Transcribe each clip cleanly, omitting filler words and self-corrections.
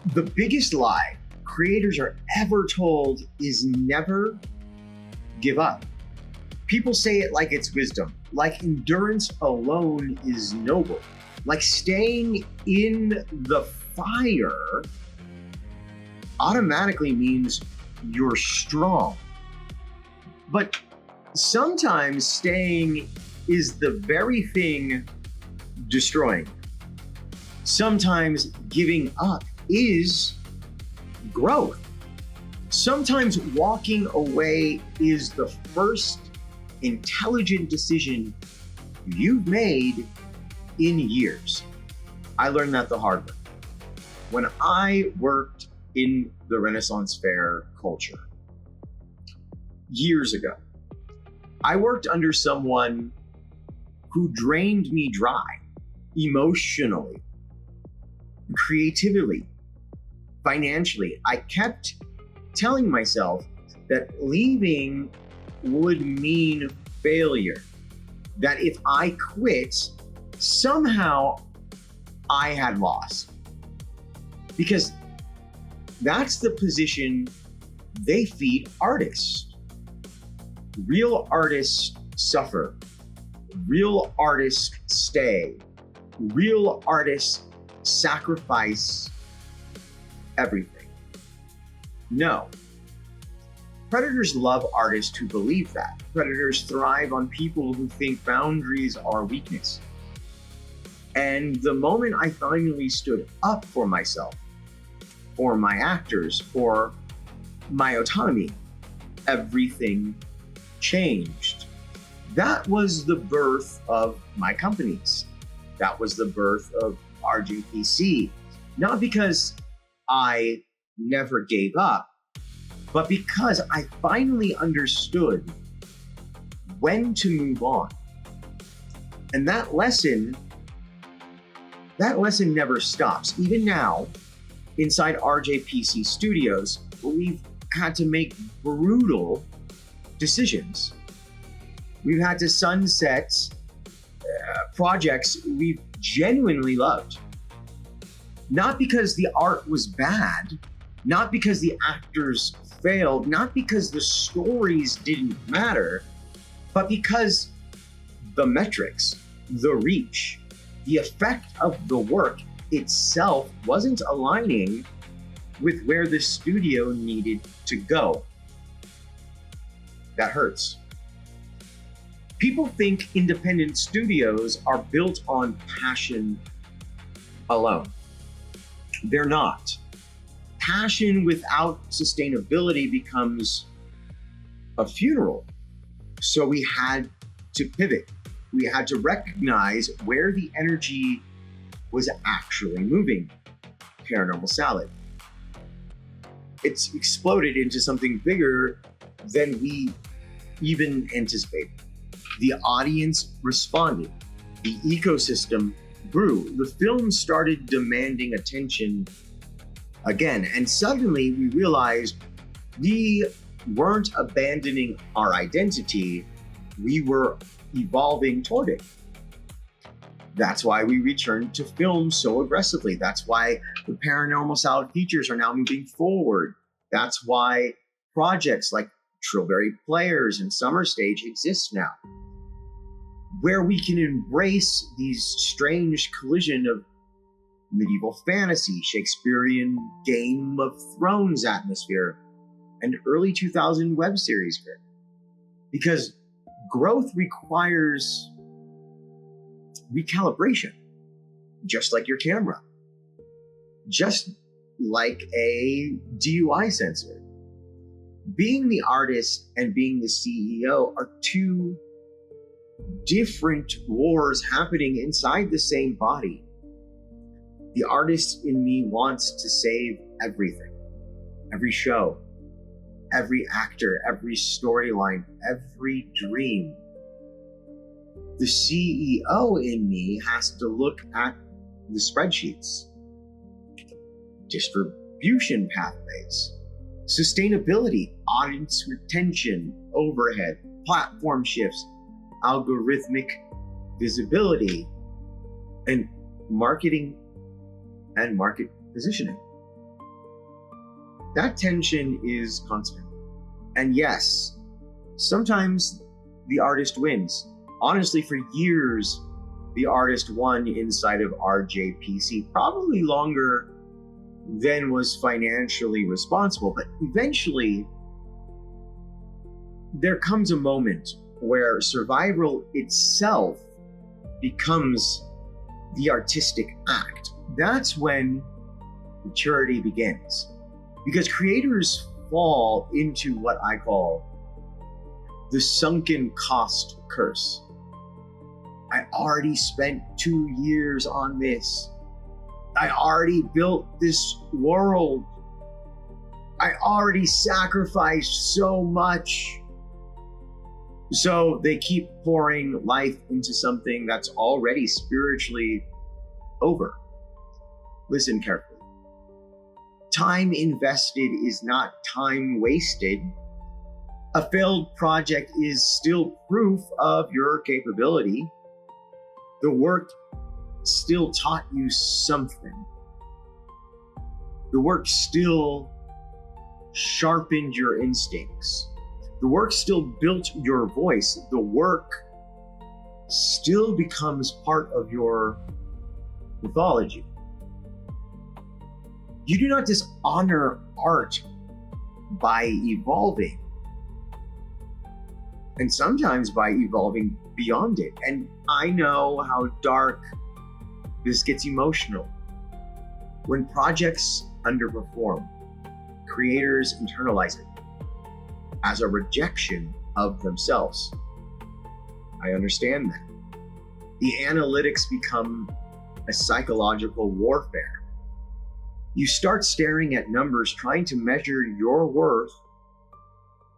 The biggest lie creators are ever told is never give up. People say it like it's wisdom, like endurance alone is noble, like staying in the fire automatically means you're strong. But sometimes staying is the very thing destroying. Sometimes giving up is growth. Sometimes walking away is the first intelligent decision you've made in years. I learned that the hard way. When I worked in the Renaissance Fair culture years ago, I worked under someone who drained me dry emotionally, creatively, financially. I kept telling myself that leaving would mean failure, that if I quit, somehow I had lost. Because that's the position they feed artists. Real artists suffer. Real artists stay. Real artists sacrifice everything. No. Predators love artists who believe that. Predators thrive on people who think boundaries are weakness. And the moment I finally stood up for myself, for my actors, for my autonomy, everything changed. That was the birth of my companies. That was the birth of RJPC. Not because I never gave up, but because I finally understood when to move on. And that lesson never stops. Even now, inside RJPC Studios, we've had to make brutal decisions. We've had to sunset projects we've genuinely loved. Not because the art was bad, not because the actors failed, not because the stories didn't matter, but because the metrics, the reach, the effect of the work itself wasn't aligning with where the studio needed to go. That hurts. People think independent studios are built on passion alone. They're not. Passion without sustainability becomes a funeral. So we had to pivot. We had to recognize where the energy was actually moving. Paranormal Salad. It's exploded into something bigger than we even anticipated. The audience responded. The ecosystem grew. The film started demanding attention again. And suddenly we realized we weren't abandoning our identity. We were evolving toward it. That's why we returned to film so aggressively. That's why the Paranormal Salad features are now moving forward. That's why projects like Trillberry Players and Summer Stage exist now, where we can embrace these strange collision of medieval fantasy, Shakespearean Game of Thrones atmosphere, and early 2000 web series script. Because growth requires recalibration, just like your camera, just like a DUI sensor. Being the artist and being the CEO are two different wars happening inside the same body. The artist in me wants to save everything, every show, every actor, every storyline, every dream. The CEO in me has to look at the spreadsheets, distribution pathways, sustainability, audience retention, overhead, platform shifts, algorithmic visibility, and marketing and market positioning. That tension is constant. And yes, sometimes the artist wins. Honestly, for years, the artist won inside of RJPC, probably longer than was financially responsible. But eventually, there comes a moment where survival itself becomes the artistic act. That's when maturity begins. Because creators fall into what I call the sunken cost curse. I already spent 2 years on this. I already built this world. I already sacrificed so much. So they keep pouring life into something that's already spiritually over. Listen carefully. Time invested is not time wasted. A failed project is still proof of your capability. The work still taught you something. The work still sharpened your instincts. The work still built your voice. The work still becomes part of your mythology. You do not dishonor art by evolving, and sometimes by evolving beyond it. And I know how dark this gets emotional. When projects underperform, creators internalize it as a rejection of themselves. I understand that. The analytics become a psychological warfare. You start staring at numbers, trying to measure your worth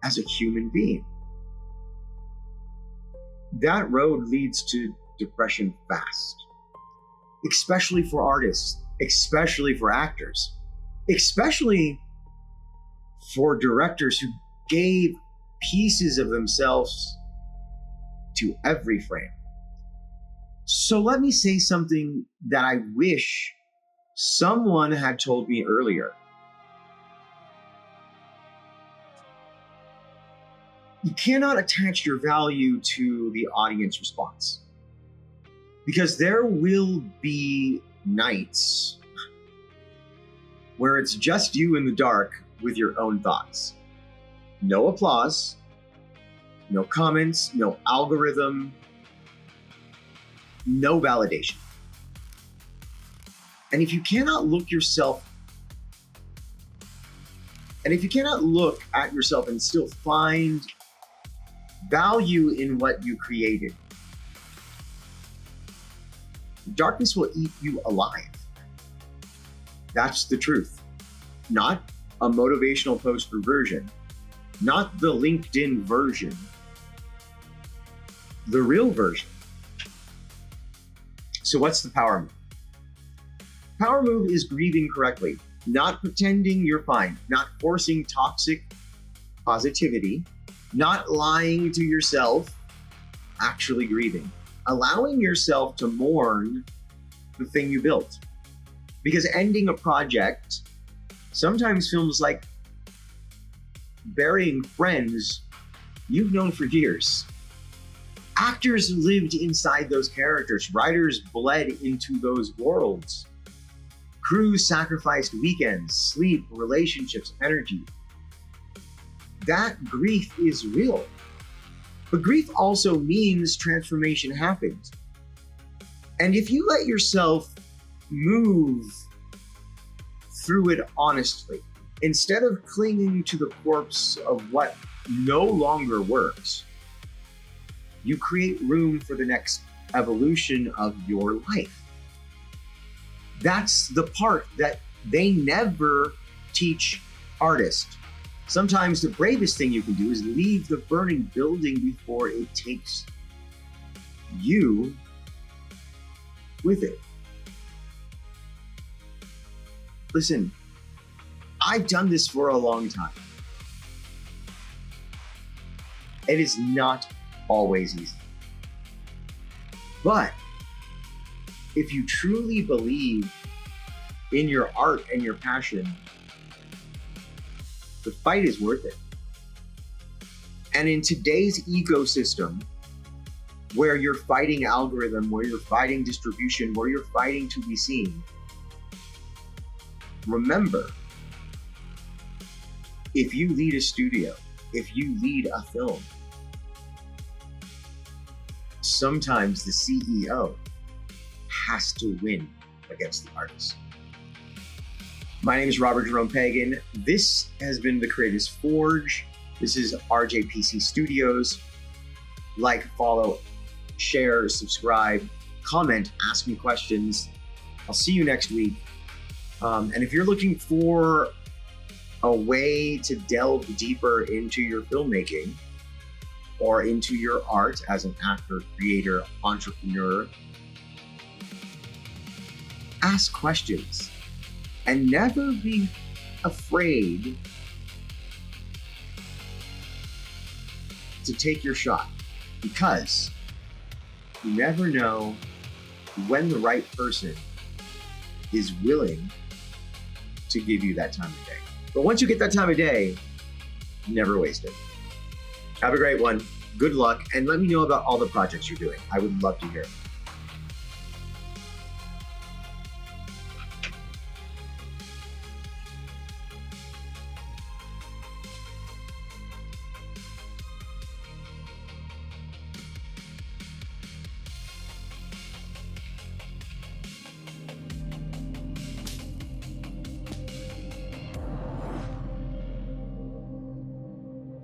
as a human being. That road leads to depression fast, especially for artists, especially for actors, especially for directors who gave pieces of themselves to every frame. So let me say something that I wish someone had told me earlier. You cannot attach your value to the audience response, because there will be nights where it's just you in the dark with your own thoughts. No applause, no comments, no algorithm, no validation. And if you cannot look at yourself and still find value in what you created, darkness will eat you alive. That's the truth. Not a motivational poster version, not the LinkedIn version, the real version. So what's the power move? Power move is grieving correctly, not pretending you're fine, not forcing toxic positivity, not lying to yourself, actually grieving, allowing yourself to mourn the thing you built. Because ending a project sometimes feels like burying friends you've known for years. Actors lived inside those characters. Writers bled into those worlds. Crews sacrificed weekends, sleep, relationships, energy. That grief is real. But grief also means transformation happened. And if you let yourself move through it honestly, instead of clinging to the corpse of what no longer works, you create room for the next evolution of your life. That's the part that they never teach artists. Sometimes the bravest thing you can do is leave the burning building before it takes you with it. Listen, I've done this for a long time. It is not always easy. But if you truly believe in your art and your passion, The fight is worth it. And in today's ecosystem, where you're fighting algorithm, where you're fighting distribution, where you're fighting to be seen, remember, if you lead a studio, if you lead a film, sometimes the CEO has to win against the artist. My name is Jerome Pagan. This has been The Creator's Forge. This is RJPC Studios. Like, follow, share, subscribe, comment, ask me questions. I'll see you next week. And if you're looking for a way to delve deeper into your filmmaking or into your art as an actor, creator, entrepreneur, ask questions and never be afraid to take your shot, because you never know when the right person is willing to give you that time of day. But once you get that time of day, never waste it. Have a great one. Good luck. And let me know about all the projects you're doing. I would love to hear.